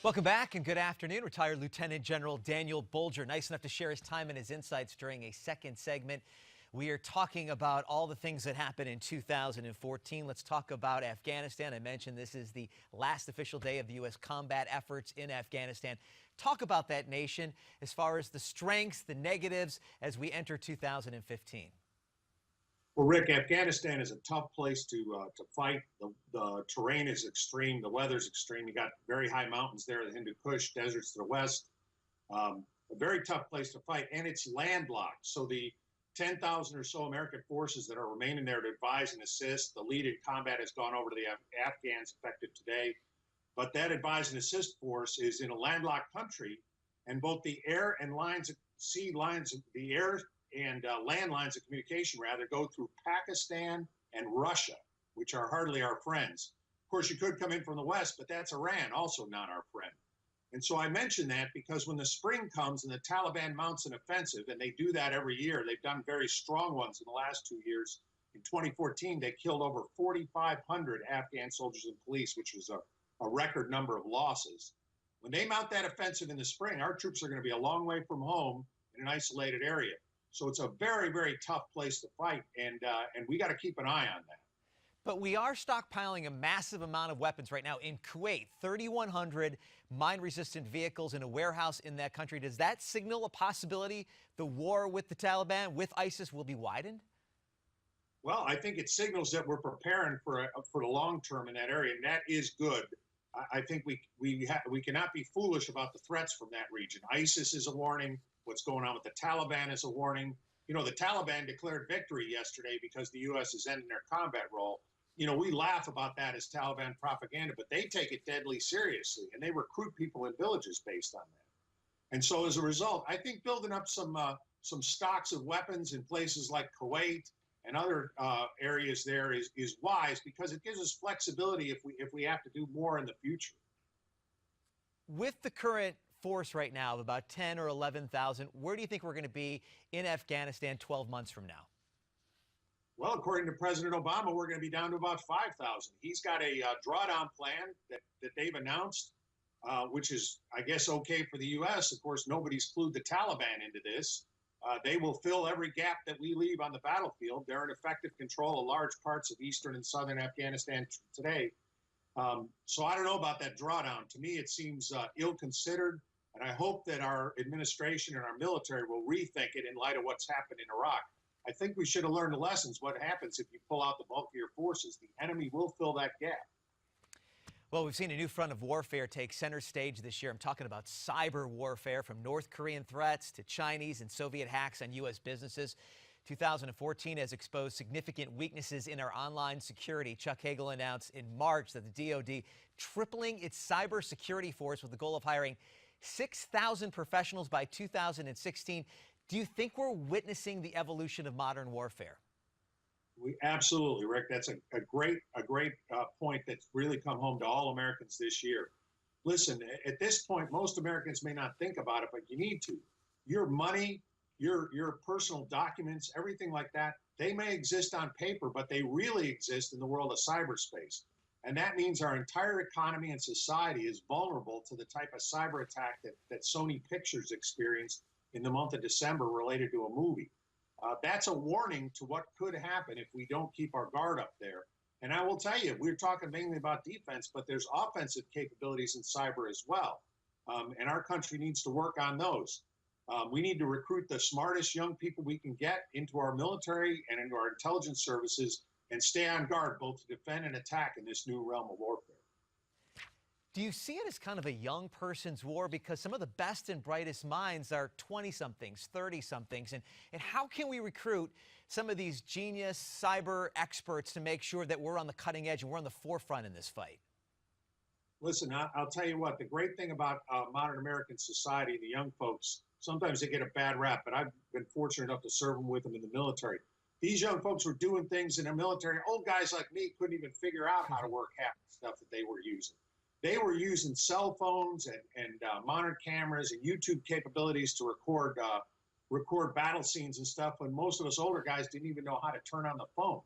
Welcome back and good afternoon. Retired Lieutenant General Daniel Bolger, nice enough to share his time and his insights during a second segment. We are talking about all the things that happened in 2014. Let's talk about Afghanistan. I mentioned this is the last official day of the U.S. combat efforts in Afghanistan. Talk about that nation as far as the strengths, the negatives as we enter 2015. Well, Rick, Afghanistan is a tough place to fight. The terrain is extreme. The weather's extreme. You got very high mountains there, the Hindu Kush, deserts to the west. A very tough place to fight, and it's landlocked. So the 10,000 or so American forces that are remaining there to advise and assist, the lead in combat has gone over to the Afghans effective today. But that advise and assist force is in a landlocked country, and both the air and sea lines, the air and land lines of communication, rather, go through Pakistan and Russia, which are hardly our friends. Of course, you could come in from the west, but that's Iran, also not our friend. And so I mention that because when the spring comes and the Taliban mounts an offensive, and they do that every year, they've done very strong ones in the last 2 years. In 2014, they killed over 4,500 Afghan soldiers and police, which was a record number of losses. When they mount that offensive in the spring, our troops are going to be a long way from home in an isolated area. So it's a very, very tough place to fight, and we got to keep an eye on that. But we are stockpiling a massive amount of weapons right now in Kuwait, 3,100 mine-resistant vehicles in a warehouse in that country. Does that signal a possibility the war with the Taliban, with ISIS, will be widened? Well, I think it signals that we're preparing for the long term in that area, and that is good. I think we cannot be foolish about the threats from that region. ISIS is a warning. What's going on with the Taliban is a warning. You know, the Taliban declared victory yesterday because the U.S. is ending their combat role. You know, we laugh about that as Taliban propaganda, but they take it deadly seriously, and they recruit people in villages based on that. And so as a result, I think building up some stocks of weapons in places like Kuwait and other areas there is wise, because it gives us flexibility if we have to do more in the future. With the current force right now of about 10 or 11,000, where do you think we're going to be in Afghanistan 12 months from now? Well, according to President Obama, we're going to be down to about 5,000. He's got a drawdown plan that they've announced, which is, I guess, okay for the U.S. Of course, nobody's clued the Taliban into this. They will fill every gap that we leave on the battlefield. They're in effective control of large parts of eastern and southern Afghanistan today. So I don't know about that drawdown. To me, it seems ill-considered, and I hope that our administration and our military will rethink it in light of what's happened in Iraq. I think we should have learned the lessons. What happens if you pull out the bulk of your forces? The enemy will fill that gap. Well, we've seen a new front of warfare take center stage this year. I'm talking about cyber warfare, from North Korean threats to Chinese and Soviet hacks on U.S. businesses. 2014 has exposed significant weaknesses in our online security. Chuck Hagel announced in March that the DoD tripling its cybersecurity force with the goal of hiring 6,000 professionals by 2016. Do you think we're witnessing the evolution of modern warfare? We absolutely, Rick. That's a great point that's really come home to all Americans this year. Listen, at this point, most Americans may not think about it, but you need to. Your money, your personal documents, everything like that, they may exist on paper, but they really exist in the world of cyberspace. And that means our entire economy and society is vulnerable to the type of cyber attack that Sony Pictures experienced in the month of December related to a movie. That's a warning to what could happen if we don't keep our guard up there. And I will tell you, we're talking mainly about defense, but there's offensive capabilities in cyber as well. And our country needs to work on those. We need to recruit the smartest young people we can get into our military and into our intelligence services and stay on guard both to defend and attack in this new realm of warfare. Do you see it as kind of a young person's war? Because some of the best and brightest minds are 20-somethings, 30-somethings. And how can we recruit some of these genius cyber experts to make sure that we're on the cutting edge and we're on the forefront in this fight? Listen, I'll tell you what, the great thing about modern American society, the young folks, sometimes they get a bad rap, but I've been fortunate enough to serve with them in the military. These young folks were doing things in the military. Old guys like me couldn't even figure out how to work half the stuff that they were using. They were using cell phones and modern cameras and YouTube capabilities to record battle scenes and stuff when most of us older guys didn't even know how to turn on the phone.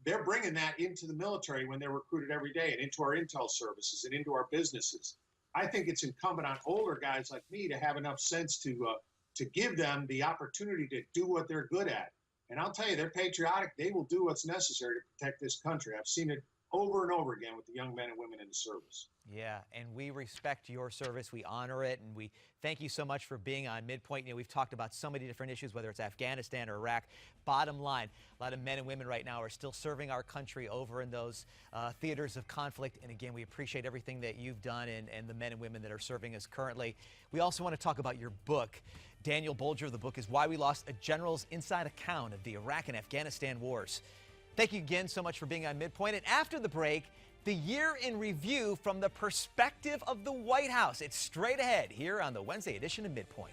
They're bringing that into the military when they're recruited every day, and into our intel services and into our businesses. I think it's incumbent on older guys like me to have enough sense to give them the opportunity to do what they're good at. And I'll tell you, they're patriotic. They will do what's necessary to protect this country. I've seen it over and over again with the young men and women in the service. Yeah, and we respect your service. We honor it, and we thank you so much for being on Midpoint. You know, we've talked about so many different issues, whether it's Afghanistan or Iraq. Bottom line, a lot of men and women right now are still serving our country over in those theaters of conflict. And again, we appreciate everything that you've done and the men and women that are serving us currently. We also want to talk about your book. Daniel Bolger, the book is Why We Lost: A General's Inside Account of the Iraq and Afghanistan Wars. Thank you again so much for being on Midpoint. And after the break, the year in review from the perspective of the White House. It's straight ahead here on the Wednesday edition of Midpoint.